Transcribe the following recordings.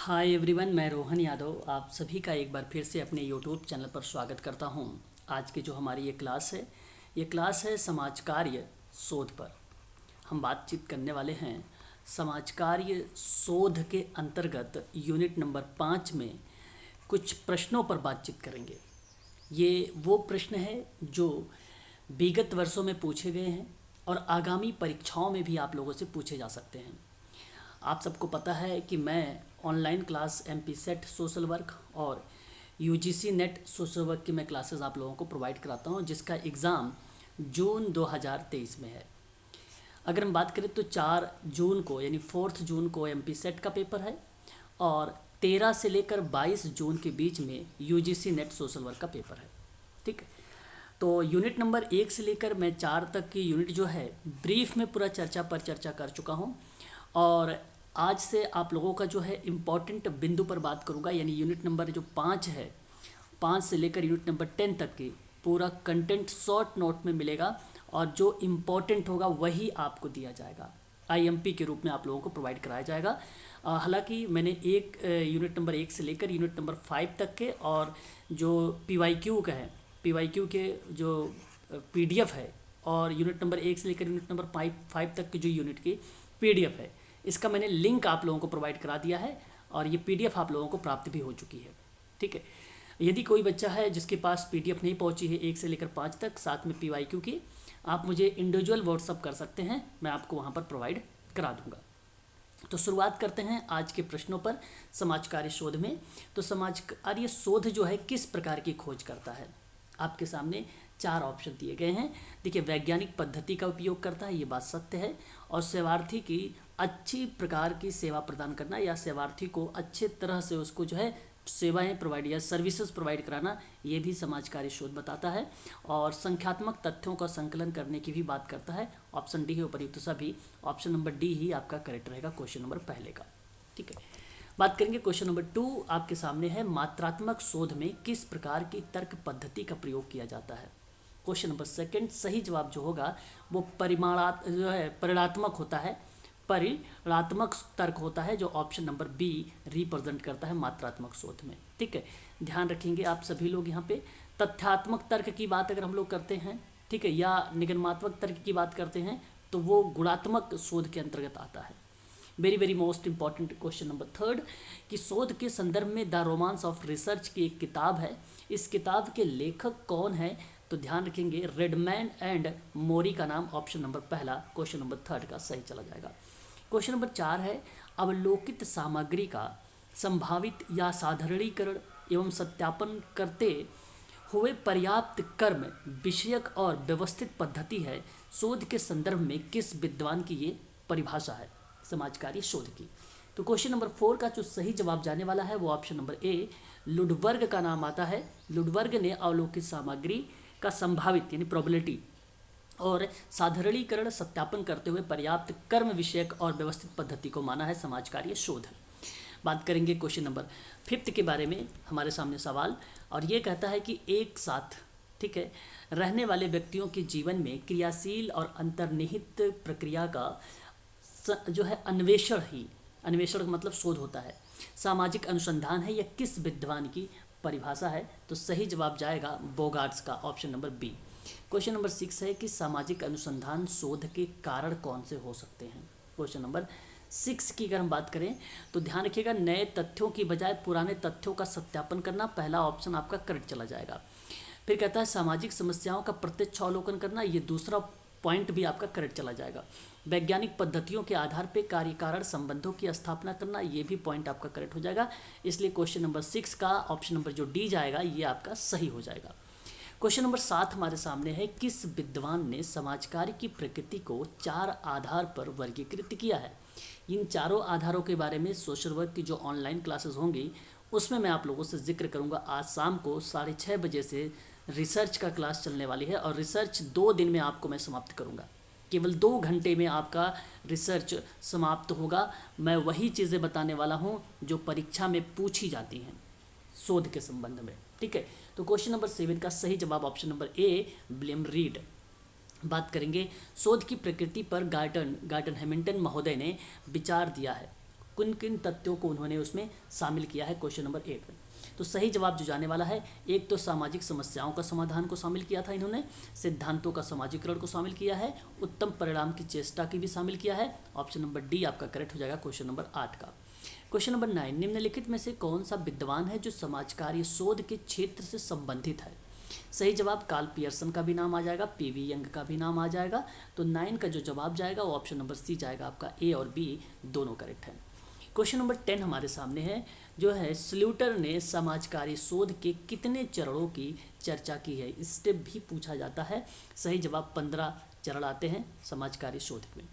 Hi everyone, मैं रोहन यादव आप सभी का एक बार फिर से अपने यूट्यूब चैनल पर स्वागत करता हूं। आज की जो हमारी ये क्लास है समाज कार्य शोध पर। हम बातचीत करने वाले हैं समाज कार्य शोध के अंतर्गत यूनिट नंबर 5 में कुछ प्रश्नों पर बातचीत करेंगे। ये वो प्रश्न है जो विगत वर्षों में पूछे गए हैं और आगामी परीक्षाओं में भी आप लोगों से पूछे जा सकते हैं। आप सबको पता है कि मैं online class MP set social work और यूजीसी नेट सोशल वर्क की मैं क्लासेस आप लोगों को प्रोवाइड कराता हूं, जिसका एग्ज़ाम जून 2023 में है। अगर हम बात करें तो 4 जून को यानी 4 जून को एमपी सेट का पेपर है और 13 से लेकर 22 जून के बीच में यूजीसी नेट सोशल वर्क का पेपर है। ठीक है, तो यूनिट नंबर 1 से लेकर मैं 4 तक की यूनिट जो है ब्रीफ में पूरा चर्चा कर चुका हूँ और आज से आप लोगों का जो है इम्पॉर्टेंट बिंदु पर बात करूंगा, यानी यूनिट नंबर जो 5 है, 5 से लेकर यूनिट नंबर 10 तक की पूरा कंटेंट शॉर्ट नोट में मिलेगा और जो इम्पॉर्टेंट होगा वही आपको दिया जाएगा, आईएमपी के रूप में आप लोगों को प्रोवाइड कराया जाएगा। हालांकि मैंने एक यूनिट नंबर 1 से लेकर यूनिट नंबर 5 तक के और जो पीवाईक्यू का है, पीवाईक्यू के जो पीडीएफ है और यूनिट नंबर 1 से लेकर यूनिट नंबर 5 तक की जो यूनिट की पीडीएफ है, इसका मैंने लिंक आप लोगों को प्रोवाइड करा दिया है और ये पीडीएफ आप लोगों को प्राप्त भी हो चुकी है। ठीक है, यदि कोई बच्चा है जिसके पास पीडीएफ नहीं पहुंची है 1 से लेकर 5 तक साथ में पीवाईक्यू की, आप मुझे इंडिविजुअल व्हाट्सअप कर सकते हैं, मैं आपको वहाँ पर प्रोवाइड करा दूँगा। तो शुरुआत करते हैं आज के प्रश्नों पर समाज कार्य शोध में। तो समाज कार्य शोध जो है किस प्रकार की खोज करता है, आपके सामने 4 ऑप्शन दिए गए हैं। देखिए, वैज्ञानिक पद्धति का उपयोग करता है, ये बात सत्य है, और सेवार्थी की अच्छी प्रकार की सेवा प्रदान करना या सेवार्थी को अच्छे तरह से उसको जो है सेवाएं प्रोवाइड या सर्विसेज प्रोवाइड कराना, ये भी समाज कार्य शोध बताता है। और संख्यात्मक तथ्यों का संकलन करने की भी बात करता है। ऑप्शन डी है उपयुक्त सभी, ऑप्शन नंबर डी ही आपका करेक्ट रहेगा क्वेश्चन नंबर पहले का। ठीक है, बात करेंगे क्वेश्चन नंबर 2 आपके सामने है, मात्रात्मक शोध में किस प्रकार की तर्क पद्धति का प्रयोग किया जाता है। क्वेश्चन नंबर 2 सही जवाब जो होगा वो परिमाणात्मक होता है, परिमाणात्मक तर्क होता है, जो ऑप्शन नंबर बी रिप्रेजेंट करता है मात्रात्मक शोध में। ठीक है, ध्यान रखेंगे आप सभी लोग यहाँ पे। तथ्यात्मक तर्क की बात अगर हम लोग करते हैं, ठीक है, या निगमनात्मक तर्क की बात करते हैं तो वो गुणात्मक शोध के अंतर्गत आता है। Very most important question number 3 कि शोध के संदर्भ में द रोमांस ऑफ रिसर्च की एक किताब है, इस किताब के लेखक कौन है। तो ध्यान रखेंगे रेडमैन एंड मोरी का नाम ऑप्शन नंबर पहला क्वेश्चन नंबर 3 का सही चला जाएगा। क्वेश्चन नंबर 4 है, अवलोकित सामग्री का संभावित या साधारणीकरण एवं सत्यापन करते हुए पर्याप्त कर्म विषयक और व्यवस्थित पद्धति है, शोध के संदर्भ में किस विद्वान की ये परिभाषा है समाज कार्य शोध की। तो क्वेश्चन नंबर 4 का जो सही जवाब जाने वाला है वो ऑप्शन नंबर ए लुडबर्ग का नाम आता है। लुडबर्ग ने अवलोकित सामग्री का संभावित यानी प्रोबेबिलिटी और साधारणीकरण सत्यापन करते हुए पर्याप्त कर्म विषयक और व्यवस्थित पद्धति को माना है समाज कार्य शोध। बात करेंगे क्वेश्चन नंबर 5 के बारे में, हमारे सामने सवाल, और ये कहता है कि एक साथ, ठीक है, रहने वाले व्यक्तियों के जीवन में क्रियाशील और अंतर्निहित प्रक्रिया का जो है अन्वेषण का मतलब शोध होता है, सामाजिक अनुसंधान है, यह किस विद्वान की परिभाषा है। तो सही जवाब जाएगा बोगार्ट्स का option number B. Question number 6 है कि सामाजिक अनुसंधान शोध के कारण कौन से हो सकते हैं। क्वेश्चन नंबर 6 की अगर हम बात करें तो ध्यान रखिएगा, नए तथ्यों की बजाय पुराने तथ्यों का सत्यापन करना, पहला ऑप्शन आपका करेक्ट चला जाएगा। फिर कहता है सामाजिक समस्याओं का प्रत्यक्ष अवलोकन करना, ये दूसरा पॉइंट भी आपका करेक्ट चला जाएगा। वैज्ञानिक पद्धतियों के आधार पर कार्य कारण संबंधों की स्थापना करना, ये भी पॉइंट आपका करेक्ट हो जाएगा। इसलिए क्वेश्चन नंबर 6 का ऑप्शन नंबर जो डी जाएगा ये आपका सही हो जाएगा। क्वेश्चन नंबर 7 हमारे सामने है, किस विद्वान ने समाज कार्य की प्रकृति को 4 आधार पर वर्गीकृत किया है। इन चारों आधारों के बारे में सोशल वर्क की जो ऑनलाइन क्लासेस होंगी उसमें मैं आप लोगों से जिक्र करूंगा। आज शाम को 6:30 बजे से रिसर्च का क्लास चलने वाली है और रिसर्च 2 दिन में आपको मैं समाप्त करूंगा, केवल 2 घंटे में आपका रिसर्च समाप्त होगा। मैं वही चीज़ें बताने वाला हूं जो परीक्षा में पूछी जाती हैं शोध के संबंध में। ठीक है, तो क्वेश्चन नंबर 7 का सही जवाब option number A William read. बात करेंगे शोध की प्रकृति पर गार्टन हैमिल्टन महोदय ने विचार दिया है। किन किन तथ्यों को उन्होंने उसमें शामिल किया है क्वेश्चन नंबर 8 में। तो सही जवाब जो जाने वाला है, एक तो सामाजिक समस्याओं का समाधान को शामिल किया था इन्होंने, सिद्धांतों का समाजीकरण को शामिल किया है, उत्तम परिणाम की चेष्टा की भी शामिल किया है। ऑप्शन नंबर डी आपका करेक्ट हो जाएगा क्वेश्चन नंबर 8 का। क्वेश्चन नंबर 9, निम्नलिखित में से कौन सा विद्वान है जो समाज कार्य शोध के क्षेत्र से संबंधित है? सही जवाब कार्ल पियर्सन का भी नाम आ जाएगा, पीवी यंग का भी नाम आ जाएगा। तो 9 का जो जवाब जाएगा वो ऑप्शन नंबर सी जाएगा, आपका ए और बी दोनों करेक्ट है। क्वेश्चन नंबर 10 हमारे सामने है, जो है स्ल्यूटर ने समाज कार्य शोध के कितने चरणों की चर्चा की है? स्टेप भी पूछा जाता है। सही जवाब 15 चरण आते हैं समाज कार्य शोध में।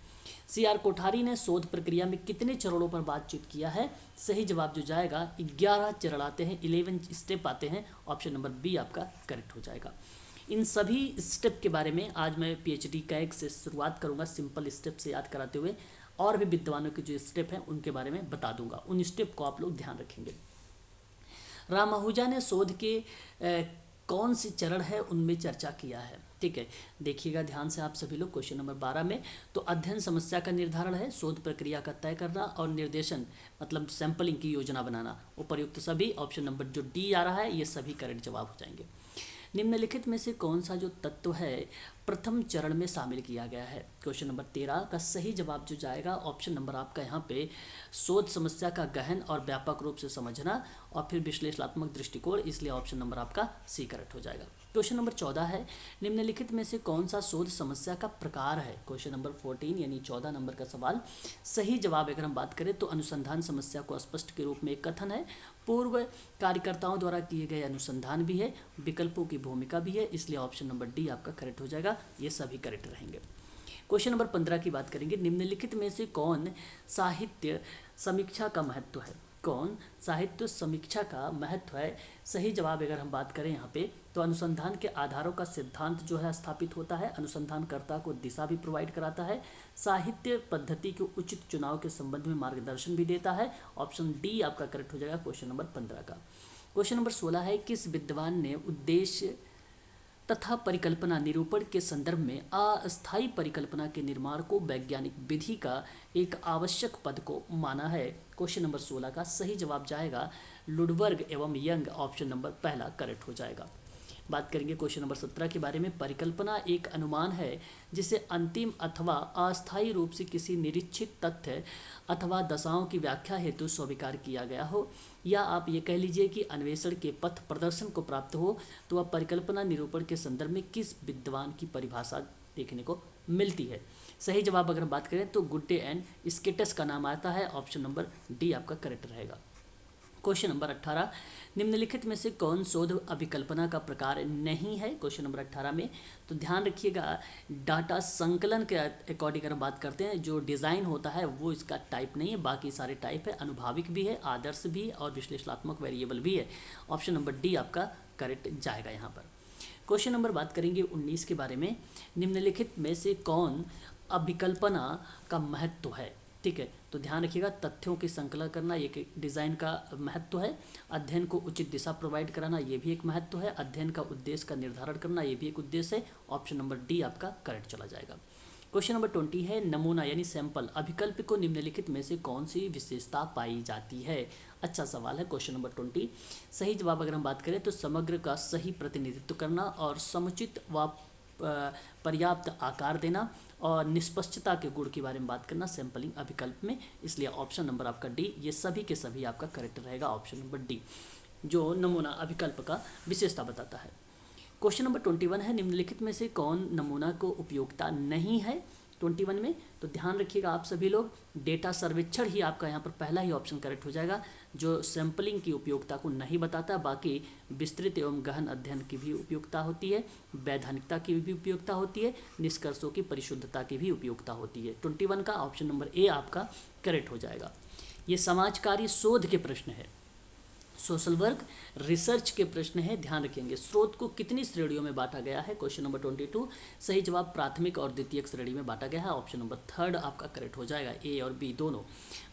CR कोठारी ने शोध प्रक्रिया में कितने चरणों पर बातचीत किया है? सही जवाब जो जाएगा 11 चरण आते हैं, 11 स्टेप आते हैं। ऑप्शन नंबर बी आपका करेक्ट हो जाएगा। इन सभी स्टेप के बारे में आज मैं PhD कैग से शुरुआत करूंगा, सिंपल स्टेप से याद कराते हुए, और भी विद्वानों के जो स्टेप हैं उनके बारे में बता दूंगा। उन स्टेप को आप लोग ध्यान रखेंगे। रामानुजा ने शोध के कौन सी चरण है उनमें चर्चा किया है? ठीक है, देखिएगा ध्यान से आप सभी लोग क्वेश्चन नंबर 12 में। तो अध्ययन समस्या का निर्धारण है, शोध प्रक्रिया का तय करना और निर्देशन मतलब सैंपलिंग की योजना बनाना। उपर्युक्त सभी ऑप्शन नंबर जो डी आ रहा है ये सभी करेक्ट जवाब हो जाएंगे। निम्नलिखित में से कौन सा जो तत्व है प्रथम चरण में शामिल किया गया है? क्वेश्चन नंबर 13 का सही जवाब जो जाएगा ऑप्शन नंबर आपका यहाँ पे शोध समस्या का गहन और व्यापक रूप से समझना और फिर विश्लेषणात्मक दृष्टिकोण, इसलिए ऑप्शन नंबर आपका सी करेक्ट हो जाएगा। क्वेश्चन नंबर 14 है, निम्नलिखित में से कौन सा शोध समस्या का प्रकार है? क्वेश्चन नंबर 14 यानी 14 नंबर का सवाल। सही जवाब अगर हम बात करें तो अनुसंधान समस्या को स्पष्ट के रूप में एक कथन है, पूर्व कार्यकर्ताओं द्वारा किए गए अनुसंधान भी है, विकल्पों की भूमिका भी है, इसलिए ऑप्शन नंबर डी आपका करेक्ट हो जाएगा। ये सभी करेक्ट रहेंगे। क्वेश्चन नंबर 15 की बात करेंगे, निम्नलिखित में से कौन साहित्य समीक्षा का महत्व है? कौन साहित्य समीक्षा का महत्व है? सही जवाब अगर हम बात करें यहाँ पे तो अनुसंधान के आधारों का सिद्धांत जो है स्थापित होता है, अनुसंधानकर्ता को दिशा भी प्रोवाइड कराता है, साहित्य पद्धति के उचित चुनाव के संबंध में मार्गदर्शन भी देता है। ऑप्शन डी आपका करेक्ट हो जाएगा क्वेश्चन नंबर 15 का। क्वेश्चन नंबर 16 है, किस विद्वान ने उद्देश्य तथा परिकल्पना निरूपण के संदर्भ में अस्थायी परिकल्पना के निर्माण को वैज्ञानिक विधि का एक आवश्यक पद को माना है? क्वेश्चन नंबर 16 का सही जवाब जाएगा लुडबर्ग एवं यंग, ऑप्शन नंबर पहला करेक्ट हो जाएगा। बात करेंगे क्वेश्चन नंबर 17 के बारे में, परिकल्पना एक अनुमान है जिसे अंतिम अथवा अस्थायी रूप से किसी निरीक्षित तथ्य अथवा दशाओं की व्याख्या हेतु स्वीकार किया गया हो, या आप ये कह लीजिए कि अन्वेषण के पथ प्रदर्शन को प्राप्त हो। तो वह परिकल्पना निरूपण के संदर्भ में किस विद्वान की परिभाषा देखने को मिलती है? सही जवाब अगर हम बात करें तो गुड्डे एंड स्केटस का नाम आता है, ऑप्शन नंबर डी आपका करेक्ट रहेगा। क्वेश्चन नंबर 18, निम्नलिखित में से कौन शोध अभिकल्पना का प्रकार नहीं है? क्वेश्चन नंबर 18 में तो ध्यान रखिएगा, डाटा संकलन के अकॉर्डिंग अगर बात करते हैं, जो डिज़ाइन होता है वो इसका टाइप नहीं है, बाकी सारे टाइप है, अनुभाविक भी है, आदर्श भी है और विश्लेषणात्मक वेरिएबल भी है। ऑप्शन नंबर डी आपका करेक्ट जाएगा यहाँ पर। क्वेश्चन नंबर बात करेंगे 19 के बारे में, निम्नलिखित में से कौन अभिकल्पना का महत्व है? ठीक है, तो ध्यान रखिएगा, तथ्यों की संकलन करना एक डिज़ाइन का महत्व है, अध्ययन को उचित दिशा प्रोवाइड कराना ये भी एक महत्व है, अध्ययन का उद्देश्य का निर्धारण करना ये भी एक उद्देश्य है। ऑप्शन नंबर डी आपका करेक्ट चला जाएगा। क्वेश्चन नंबर 20 है, नमूना यानी सैंपल अभिकल्प को निम्नलिखित में से कौन सी विशेषता पाई जाती है? अच्छा सवाल है क्वेश्चन नंबर 20। सही जवाब अगर हम बात करें तो समग्र का सही प्रतिनिधित्व करना और समुचित व पर्याप्त आकार देना और निष्पक्षता के गुण के बारे में बात करना सैंपलिंग अभिकल्प में, इसलिए ऑप्शन नंबर आपका डी ये सभी के सभी आपका करेक्ट रहेगा। ऑप्शन नंबर डी जो नमूना अभिकल्प का विशेषता बताता है। क्वेश्चन नंबर 21 है, निम्नलिखित में से कौन नमूना को उपयोगिता नहीं है? 21 में तो ध्यान रखिएगा आप सभी लोग, डेटा सर्वेक्षण ही आपका यहाँ पर पहला ही ऑप्शन करेक्ट हो जाएगा, जो सैंपलिंग की उपयोगिता को नहीं बताता, बाकी विस्तृत एवं गहन अध्ययन की भी उपयोगिता होती है, वैधानिकता की भी उपयोगिता होती है, निष्कर्षों की परिशुद्धता की भी उपयोगिता होती है। 21 का ऑप्शन नंबर ए आपका करेक्ट हो जाएगा। ये समाज कार्य शोध के प्रश्न है, सोशल वर्क रिसर्च के प्रश्न है, ध्यान रखेंगे। स्रोत को कितनी श्रेणियों में बांटा गया है? क्वेश्चन नंबर 22 सही जवाब प्राथमिक और द्वितीयक श्रेणी में बांटा गया है, ऑप्शन नंबर थर्ड आपका करेक्ट हो जाएगा, ए और बी दोनों।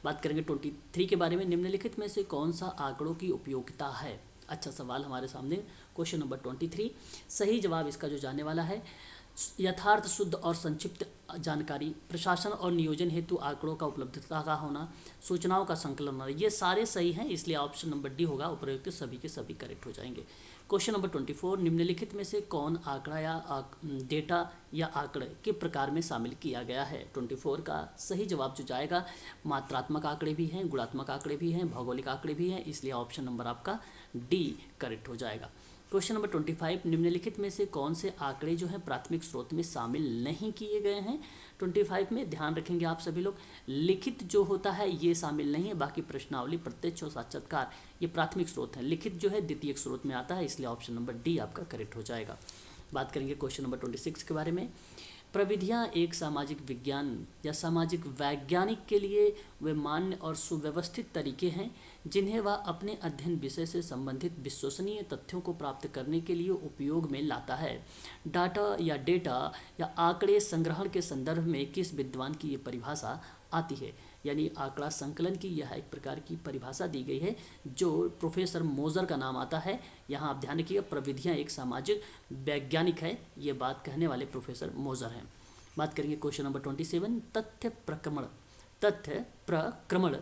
बात करेंगे 23 के बारे में, निम्नलिखित में से कौन सा आंकड़ों की उपयोगिता है? अच्छा सवाल हमारे सामने क्वेश्चन नंबर 23। सही जवाब इसका जो जाने वाला है यथार्थ, शुद्ध और संक्षिप्त जानकारी, प्रशासन और नियोजन हेतु आंकड़ों का उपलब्धता का होना, सूचनाओं का संकलन होना, ये सारे सही हैं, इसलिए ऑप्शन नंबर डी होगा। उपरोक्त सभी के सभी करेक्ट हो जाएंगे। क्वेश्चन नंबर 24, निम्नलिखित में से कौन आंकड़ा या डेटा या आंकड़े के प्रकार में शामिल किया गया है। 24 का सही जवाब जो जाएगा, मात्रात्मक आंकड़े भी हैं, गुणात्मक आंकड़े भी हैं, भौगोलिक आंकड़े भी हैं, इसलिए ऑप्शन नंबर आपका डी करेक्ट हो जाएगा। क्वेश्चन नंबर 25, निम्नलिखित में से कौन से आंकड़े जो हैं प्राथमिक स्रोत में शामिल नहीं किए गए हैं। 25 में ध्यान रखेंगे आप सभी लोग, लिखित जो होता है ये शामिल नहीं है, बाकी प्रश्नावली, प्रत्यक्ष और साक्षात्कार ये प्राथमिक स्रोत हैं। लिखित जो है द्वितीयक स्रोत में आता है, इसलिए ऑप्शन नंबर डी आपका करेक्ट हो जाएगा। बात करेंगे क्वेश्चन नंबर 26 के बारे में। प्रविधियाँ एक सामाजिक विज्ञान या सामाजिक वैज्ञानिक के लिए वे मान्य और सुव्यवस्थित तरीके हैं जिन्हें वह अपने अध्ययन विषय से संबंधित विश्वसनीय तथ्यों को प्राप्त करने के लिए उपयोग में लाता है। डाटा या आंकड़े संग्रहण के संदर्भ में किस विद्वान की ये परिभाषा आती है। यानी आंकड़ा संकलन की यह एक प्रकार की परिभाषा दी गई है जो प्रोफेसर मोजर का नाम आता है। यहाँ आप ध्यान रखिएगा, प्रविधियाँ एक सामाजिक वैज्ञानिक है, ये बात कहने वाले प्रोफेसर मोजर हैं। बात करेंगे क्वेश्चन नंबर 27, तथ्य प्रक्रमण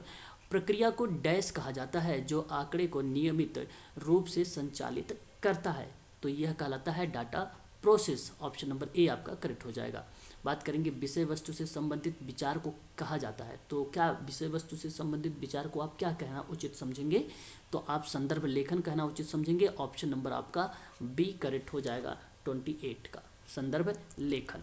प्रक्रिया को डैश कहा जाता है जो आंकड़े को नियमित रूप से संचालित करता है, तो यह कहलाता है data process. Option number A आपका करेक्ट हो जाएगा। बात करेंगे विषय वस्तु से संबंधित विचार को कहा जाता है, तो क्या विषय वस्तु से संबंधित विचार को आप क्या कहना उचित समझेंगे, तो आप संदर्भ लेखन कहना उचित समझेंगे। ऑप्शन नंबर आपका बी करेक्ट हो जाएगा 28 का, संदर्भ लेखन।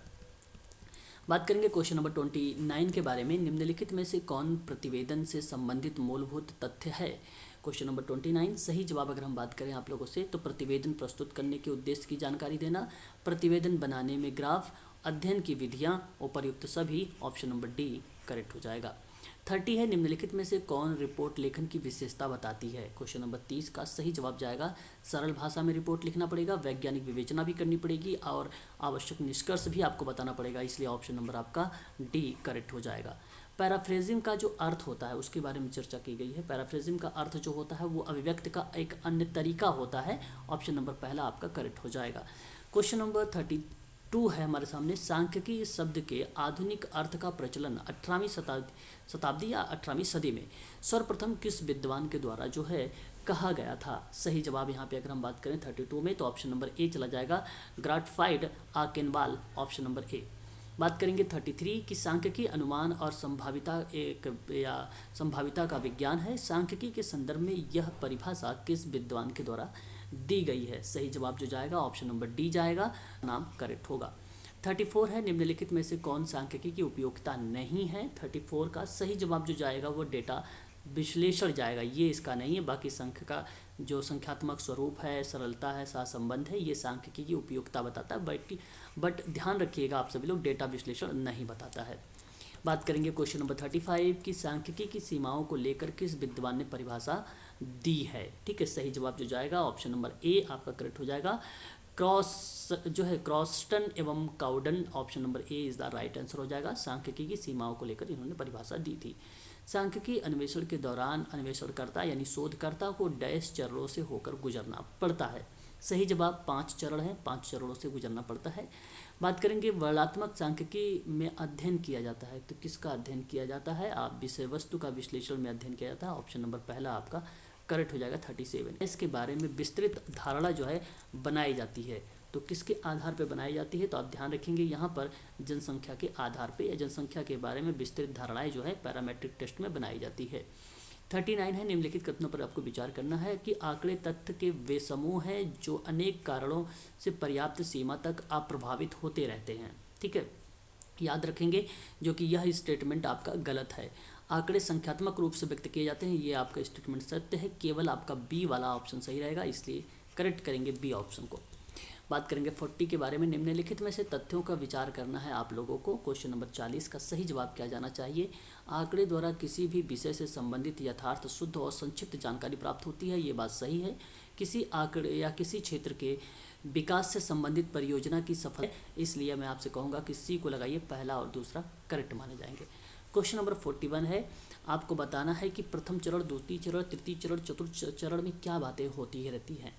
बात करेंगे क्वेश्चन नंबर 29 के बारे में। निम्नलिखित में से कौन प्रतिवेदन से संबंधित मूलभूत तथ्य है। क्वेश्चन नंबर 29 सही जवाब अगर हम बात करें आप लोगों से, तो प्रतिवेदन प्रस्तुत करने के उद्देश्य की जानकारी देना, प्रतिवेदन बनाने में ग्राफ, अध्ययन की विधियाँ, उपर्युक्त सभी। ऑप्शन नंबर डी करेक्ट हो जाएगा। 30 है, निम्नलिखित में से कौन रिपोर्ट लेखन की विशेषता बताती है। क्वेश्चन नंबर 30 का सही जवाब जाएगा, सरल भाषा में रिपोर्ट लिखना पड़ेगा, वैज्ञानिक विवेचना भी करनी पड़ेगी और आवश्यक निष्कर्ष भी आपको बताना पड़ेगा, इसलिए ऑप्शन नंबर आपका डी करेक्ट हो जाएगा। पैराफ्रेजिंग का जो अर्थ होता है उसके बारे में चर्चा की गई है। पैराफ्रेजिंग का अर्थ जो होता है वो अभिव्यक्ति का एक अन्य तरीका होता है। ऑप्शन नंबर पहला आपका करेक्ट हो जाएगा। क्वेश्चन नंबर 32 है हमारे सामने, सांख्यिकी शब्द के आधुनिक अर्थ का प्रचलन 18वीं शताब्दी या 18वीं सदी में सर्वप्रथम किस विद्वान के द्वारा जो है कहा गया था। सही जवाब यहाँ पे अगर हम बात करें 32 में, तो ऑप्शन नंबर ए चला जाएगा, ग्राटफाइड आकेनवाल। Option number A. बात करेंगे 33 की सांख्यिकी अनुमान और संभाविता का विज्ञान है। सांख्यिकी के संदर्भ में यह परिभाषा किस विद्वान के द्वारा दी गई है। सही जवाब जो जाएगा ऑप्शन नंबर डी जाएगा, नाम करेक्ट होगा। 34 है, निम्नलिखित में से कौन सांख्यिकी की उपयोगिता नहीं है। 34 का सही जवाब जो जाएगा वो डेटा विश्लेषण जाएगा, ये इसका नहीं है। बाकी संख्या का जो संख्यात्मक स्वरूप है, सरलता है, सहसंबंध है, ये सांख्यिकी की उपयोगिता बताता है, बट ध्यान रखिएगा आप सभी लोग, डेटा विश्लेषण नहीं बताता है। बात करेंगे क्वेश्चन नंबर 35 की सांख्यिकी की सीमाओं को लेकर किस विद्वान ने परिभाषा दी है। ठीक है, सही जवाब जो जाएगा ऑप्शन नंबर ए आपका करेक्ट हो जाएगा। क्रॉस्टन एवं cow dung. Option number A is the right answer हो जाएगा। सांख्यिकी की सीमाओं को लेकर इन्होंने परिभाषा दी थी। सांख्यिकी अन्वेषण के दौरान अन्वेषणकर्ता यानी शोधकर्ता को डैश चरणों से होकर गुजरना पड़ता है। सही जवाब 5 चरण है, 5 चरणों से गुजरना पड़ता है। बात करेंगे वर्णात्मक सांख्यिकी में अध्ययन किया जाता है, तो किसका अध्ययन किया जाता है। आप विषय वस्तु का विश्लेषण में अध्ययन किया जाता है। ऑप्शन नंबर पहला आपका करेक्ट हो जाएगा 37। इसके बारे में विस्तृत धारणा जो है बनाई जाती है, तो किसके आधार पर बनाई जाती है, तो आप ध्यान रखेंगे यहाँ पर जनसंख्या के आधार पे या जनसंख्या के बारे में विस्तृत धारणाएं जो है पैरामेट्रिक टेस्ट में बनाई जाती है। 39 है, निम्नलिखित कथनों पर आपको विचार करना है कि आंकड़े तथ्य के वे समूह हैं जो अनेक कारणों से पर्याप्त सीमा तक अप्रभावित होते रहते हैं। ठीक है, याद रखेंगे जो कि यह स्टेटमेंट आपका गलत है। आंकड़े संख्यात्मक रूप से व्यक्त किए जाते हैं, ये आपका स्टेटमेंट सत्य है। केवल आपका बी वाला ऑप्शन सही रहेगा, इसलिए करेक्ट करेंगे बी ऑप्शन को। बात करेंगे 40 के बारे में। निम्नलिखित में से तथ्यों का विचार करना है आप लोगों को। क्वेश्चन नंबर 40 का सही जवाब क्या जाना चाहिए। आंकड़े द्वारा किसी भी विषय से संबंधित यथार्थ, शुद्ध और संक्षिप्त जानकारी प्राप्त होती है, ये बात सही है। किसी आंकड़े या किसी क्षेत्र के विकास से संबंधित परियोजना की सफल, इसलिए मैं आपसे कहूँगा कि सी को लगाइए, पहला और दूसरा करेक्ट माने जाएंगे। क्वेश्चन नंबर 41 है, आपको बताना है कि प्रथम चरण, द्वितीय चरण, तृतीय चरण, चतुर्थ चरण में क्या बातें होती रहती हैं,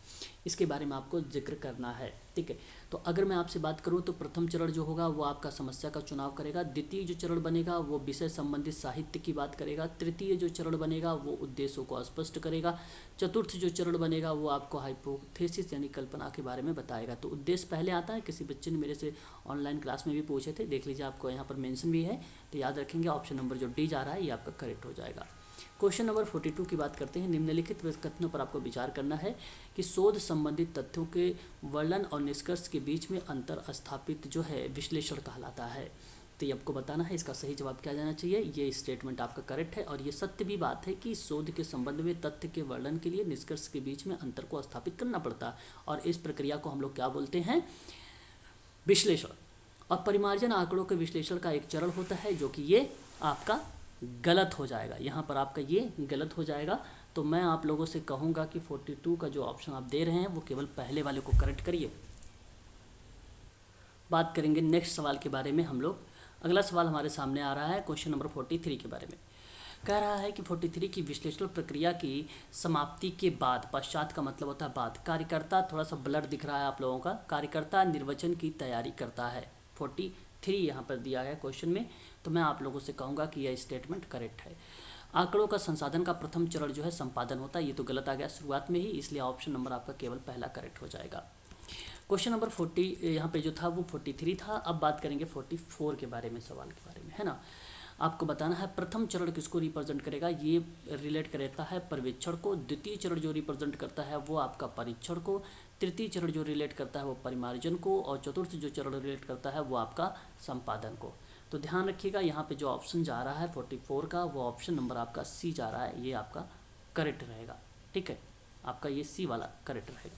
इसके बारे में आपको जिक्र करना है। ठीक है। तो अगर मैं आपसे बात करूं तो प्रथम चरण जो होगा वो आपका समस्या का चुनाव करेगा, द्वितीय जो चरण बनेगा वो विषय संबंधित साहित्य की बात करेगा, तृतीय जो चरण बनेगा वो उद्देश्यों को स्पष्ट करेगा, चतुर्थ जो चरण बनेगा वो आपको हाइपोथेसिस यानी कल्पना के बारे में बताएगा। तो उद्देश्य पहले आता है, किसी बच्चे ने मेरे से ऑनलाइन क्लास में भी पूछे थे, देख लीजिए आपको यहाँ पर मेंशन भी है, तो याद रखेंगे ऑप्शन नंबर जो डी जा रहा है ये आपका करेक्ट हो जाएगा। क्वेश्चन नंबर 42 की बात करते हैं। निम्नलिखित कथनों पर आपको विचार करना है कि शोध संबंधित तथ्यों के वर्णन और निष्कर्ष के बीच में अंतर स्थापित जो है विश्लेषण कहलाता है। तो ये आपको बताना है इसका सही जवाब क्या जाना चाहिए। ये स्टेटमेंट आपका करेक्ट है और ये सत्य भी बात है कि शोध के संबंध में तथ्य के वर्णन के लिए निष्कर्ष के बीच में अंतर को स्थापित करना पड़ता है और इस प्रक्रिया को हम लोग क्या बोलते हैं, विश्लेषण। और परिमार्जन आंकड़ों के विश्लेषण का एक चरण होता है जो कि ये आपका गलत हो जाएगा, यहाँ पर आपका ये गलत हो जाएगा। तो मैं आप लोगों से कहूँगा कि 42 का जो ऑप्शन आप दे रहे हैं वो केवल पहले वाले को करेक्ट करिए। बात करेंगे नेक्स्ट सवाल के बारे में हम लोग। अगला सवाल हमारे सामने आ रहा है क्वेश्चन नंबर 43 के बारे में। कह रहा है कि 43 की विश्लेषण प्रक्रिया की समाप्ति के बाद, पश्चात का मतलब होता है बाद, कार्यकर्ता, थोड़ा सा ब्लर दिख रहा है आप लोगों का, कार्यकर्ता निर्वचन की तैयारी करता है। 43 यहाँ पर दिया है क्वेश्चन में, तो मैं आप लोगों से कहूँगा कि यह स्टेटमेंट करेक्ट है। आंकड़ों का संसाधन का प्रथम चरण जो है संपादन होता है, ये तो गलत आ गया शुरुआत में ही, इसलिए ऑप्शन नंबर आपका केवल पहला करेक्ट हो जाएगा। क्वेश्चन नंबर 40 यहाँ पे जो था वो 43 था। अब बात करेंगे 44 के बारे में, सवाल के बारे में, है ना। आपको बताना है प्रथम चरण किसको रिप्रेजेंट करेगा, ये रिलेट करता है पर्यवेक्षण को, द्वितीय चरण जो रिप्रेजेंट करता है वो आपका परीक्षण को, तृतीय चरण जो रिलेट करता है वो परिमार्जन को, और चतुर्थ जो चरण रिलेट करता है वो आपका संपादन को। तो ध्यान रखिएगा यहाँ पे जो ऑप्शन जा रहा है 44 का, वो ऑप्शन नंबर आपका सी जा रहा है, ये आपका करेक्ट रहेगा। ठीक है, आपका ये सी वाला करेक्ट रहेगा।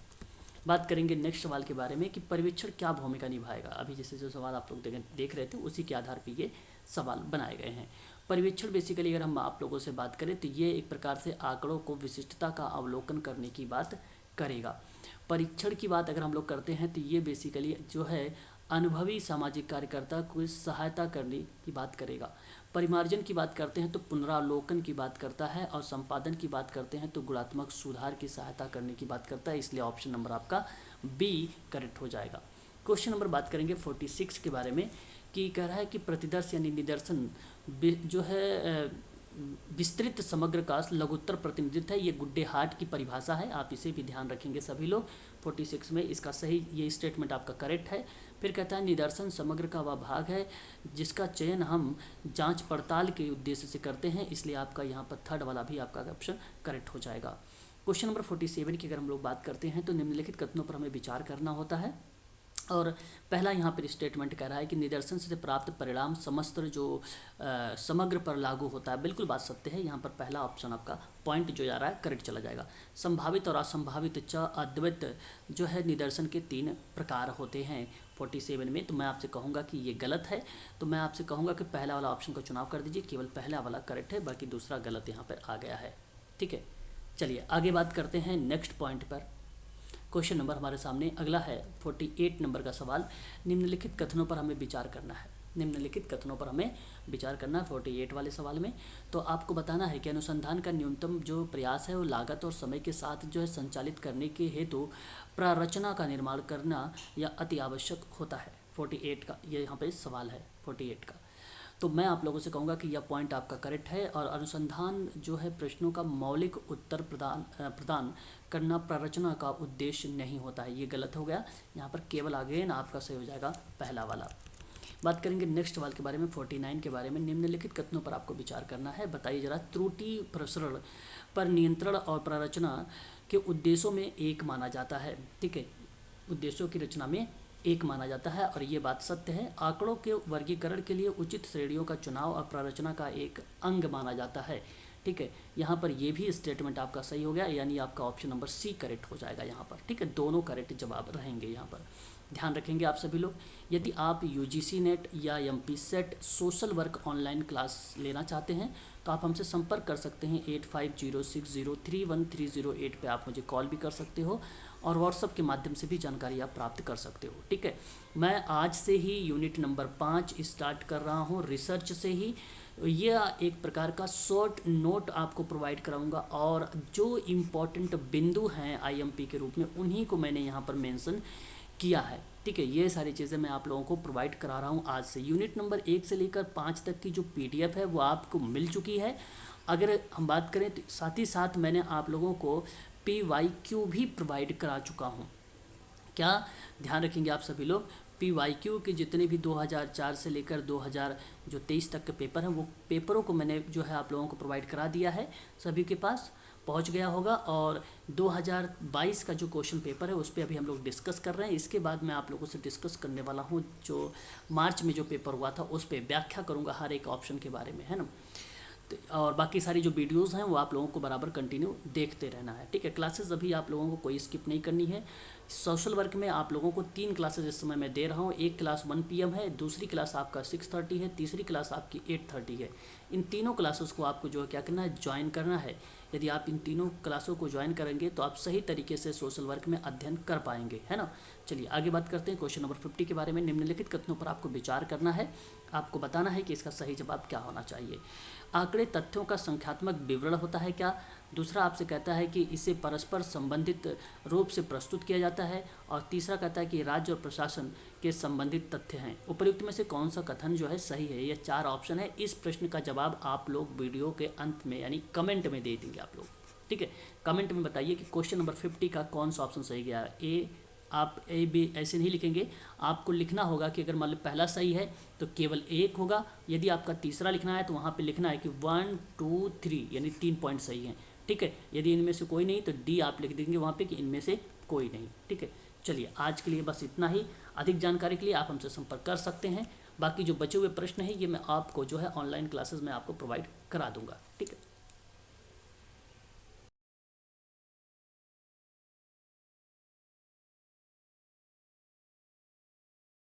बात करेंगे नेक्स्ट सवाल के बारे में कि पर्यवेक्षण क्या भूमिका निभाएगा। अभी जैसे जो सवाल आप लोग देख रहे थे उसी के आधार पर ये सवाल बनाए गए हैं। पर्यवेक्षण बेसिकली अगर हम आप लोगों से बात करें तो ये एक प्रकार से आंकड़ों को विशिष्टता का अवलोकन करने की बात करेगा। परीक्षण की बात अगर हम लोग करते हैं तो ये बेसिकली जो है अनुभवी सामाजिक कार्यकर्ता को सहायता करने की बात करेगा। परिमार्जन की बात करते हैं तो पुनरावलोकन की बात करता है, और संपादन की बात करते हैं तो गुणात्मक सुधार की सहायता करने की बात करता है, इसलिए ऑप्शन नंबर आपका बी करेक्ट हो जाएगा। क्वेश्चन नंबर बात करेंगे 46 के बारे में कि कह रहा है कि प्रतिदर्श यानी निदर्शन जो है विस्तृत समग्र का लघुत्तर प्रतिनिधित्व है। ये गुड्डे हार्ट की परिभाषा है, आप इसे भी ध्यान रखेंगे सभी लोग। 46 में इसका सही ये स्टेटमेंट आपका करेक्ट है। फिर कहता है निदर्शन समग्र का वह भाग है जिसका चयन हम जांच पड़ताल के उद्देश्य से करते हैं, इसलिए आपका यहाँ पर थर्ड वाला भी आपका ऑप्शन करेक्ट हो जाएगा। क्वेश्चन नंबर 47 की अगर हम लोग बात करते हैं तो निम्नलिखित कथनों पर हमें विचार करना होता है। और पहला यहाँ पर स्टेटमेंट कह रहा है कि निदर्शन से प्राप्त परिणाम समस्त जो समग्र पर लागू होता है, बिल्कुल बात सत्य है। यहाँ पर पहला ऑप्शन आपका पॉइंट जो जा रहा है करेक्ट चला जाएगा। संभावित और असंभावित च अद्वैत जो है निदर्शन के 3 प्रकार होते हैं 47 में, तो मैं आपसे कहूँगा कि ये गलत है। तो मैं आपसे कहूँगा कि पहला वाला ऑप्शन का चुनाव कर दीजिए, केवल पहला वाला करेक्ट है, बाकी दूसरा गलत यहाँ पर आ गया है। ठीक है, चलिए आगे बात करते हैं नेक्स्ट पॉइंट पर। क्वेश्चन नंबर हमारे सामने अगला है 48 नंबर का सवाल। निम्नलिखित कथनों पर हमें विचार करना है। निम्नलिखित कथनों पर हमें विचार करना है 48 वाले सवाल में। तो आपको बताना है कि अनुसंधान का न्यूनतम जो प्रयास है वो लागत और समय के साथ जो है संचालित करने के हेतु प्ररचना का निर्माण करना या अति आवश्यक होता है। 48 का ये यहाँ पे सवाल है 48 का। तो मैं आप लोगों से कहूँगा कि यह पॉइंट आपका करेक्ट है, और अनुसंधान जो है प्रश्नों का मौलिक उत्तर प्रदान करना प्ररचना का उद्देश्य नहीं होता है, ये गलत हो गया। यहाँ पर केवल आगे ना आपका सही हो जाएगा पहला वाला। बात करेंगे नेक्स्ट सवाल के बारे में 49 के बारे में। निम्नलिखित कथनों पर आपको विचार करना है। बताइए जरा, त्रुटि प्रसरण पर नियंत्रण और प्ररचना के उद्देश्यों में एक माना जाता है। ठीक है, उद्देश्यों की रचना में एक माना जाता है, और ये बात सत्य है। आंकड़ों के वर्गीकरण के लिए उचित श्रेणियों का चुनाव और प्ररचना का एक अंग माना जाता है। ठीक है, यहाँ पर ये भी स्टेटमेंट आपका सही हो गया, यानी आपका ऑप्शन नंबर सी करेक्ट हो जाएगा यहाँ पर। ठीक है, दोनों करेक्ट जवाब रहेंगे यहाँ पर। ध्यान रखेंगे आप सभी लोग। यदि आप UGC नेट या MP set social work online class लेना चाहते हैं तो आप हमसे संपर्क कर सकते हैं। 8506031308 पे आप मुझे कॉल भी कर सकते हो, और व्हाट्सएप के माध्यम से भी जानकारी आप प्राप्त कर सकते हो। ठीक है, मैं आज से ही यूनिट नंबर 5 स्टार्ट कर रहा हूँ रिसर्च से ही। यह एक प्रकार का शॉर्ट नोट आपको प्रोवाइड कराऊंगा, और जो इम्पोर्टेंट बिंदु हैं IMP के रूप में उन्हीं को मैंने यहाँ पर मेंशन किया है। ठीक है, ये सारी चीज़ें मैं आप लोगों को प्रोवाइड करा रहा हूँ आज से। यूनिट नंबर 1 से लेकर 5 तक की जो PDF है वो आपको मिल चुकी है। अगर हम बात करें तो साथ ही साथ मैंने आप लोगों को PYQ भी प्रोवाइड करा चुका हूँ। क्या ध्यान रखेंगे आप सभी लोग, PYQ के जितने भी 2004 से लेकर 2023 तक के पेपर हैं वो पेपरों को मैंने जो है आप लोगों को प्रोवाइड करा दिया है, सभी के पास पहुंच गया होगा। और 2022 का जो क्वेश्चन पेपर है उस पर अभी हम लोग डिस्कस कर रहे हैं। इसके बाद मैं आप लोगों से डिस्कस करने वाला हूं जो मार्च में जो पेपर हुआ था उस पर व्याख्या करूंगा हर एक ऑप्शन के बारे में, है ना। और बाकी सारी जो वीडियोस हैं वो आप लोगों को बराबर कंटिन्यू देखते रहना है। ठीक है, क्लासेस अभी आप लोगों को कोई स्किप नहीं करनी है। सोशल वर्क में आप लोगों को 3 क्लासेस इस समय मैं दे रहा हूँ। एक क्लास 1 PM है, दूसरी क्लास आपका 6:30 है, तीसरी क्लास आपकी 8:30 है। इन तीनों क्लासेस को आपको जो है क्या करना है, ज्वाइन करना है। यदि आप इन तीनों क्लासों को ज्वाइन करेंगे तो आप सही तरीके से सोशल वर्क में अध्ययन कर पाएंगे, है ना। चलिए आगे बात करते हैं क्वेश्चन नंबर 50 के बारे में। निम्नलिखित कथनों पर आपको विचार करना है, आपको बताना है कि इसका सही जवाब क्या होना चाहिए। आंकड़े तथ्यों का संख्यात्मक विवरण होता है क्या। दूसरा आपसे कहता है कि इसे परस्पर संबंधित रूप से प्रस्तुत किया जाता है। और तीसरा कहता है कि राज्य और प्रशासन के संबंधित तथ्य हैं। उपर्युक्त में से कौन सा कथन जो है सही है। ये 4 ऑप्शन है। इस प्रश्न का जवाब आप लोग वीडियो के अंत में यानी कमेंट में दे देंगे आप लोग। ठीक है, कमेंट में बताइए कि क्वेश्चन नंबर 50 का कौन सा ऑप्शन सही गया है। आप A B ऐसे नहीं लिखेंगे, आपको लिखना होगा कि अगर मान लो पहला सही है तो केवल 1 होगा। यदि आपका तीसरा लिखना है तो वहाँ पे लिखना है कि 1 2 3 यानी 3 पॉइंट सही हैं। ठीक है, यदि इनमें से कोई नहीं तो D आप लिख देंगे वहाँ पे कि इनमें से कोई नहीं। ठीक है, चलिए आज के लिए बस इतना ही। अधिक जानकारी के लिए आप हमसे संपर्क कर सकते हैं। बाकी जो बचे हुए प्रश्न हैं ये मैं आपको जो है ऑनलाइन क्लासेस में आपको प्रोवाइड करा दूंगा। ठीक है।